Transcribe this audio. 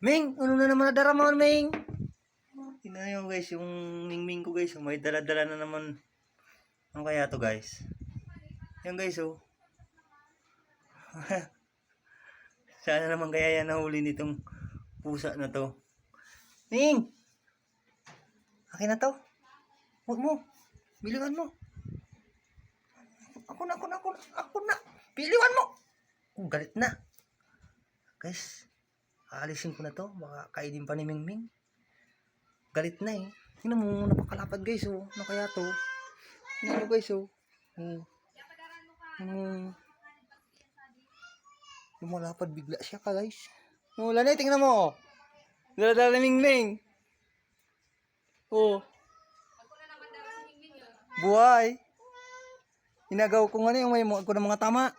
Ming, ano na naman nadara mo, Ming? Tingnan nyo guys, yung Ming ko guys, may dala-dala na naman. Ano kaya to guys? Yan guys, oh. Sana naman kaya yan nahuli nitong pusa na to. Ming! Akin na to. Huwag mo. Biliwan mo. Ako na. Biliwan mo. Oh, galit na. Guys, aalisin ko na to. Baka kainin pa ni Ming. Galit na eh. Tingnan mo, napakalapad guys, oh. Ano kaya to? Tingnan mo guys, oh. Lumalapad bigla siya ka guys. Wala na eh, tingnan mo. Dala-dala ni Ming. Oh. Buhay. Inagaw ko nga na yung may ako ng mga tama.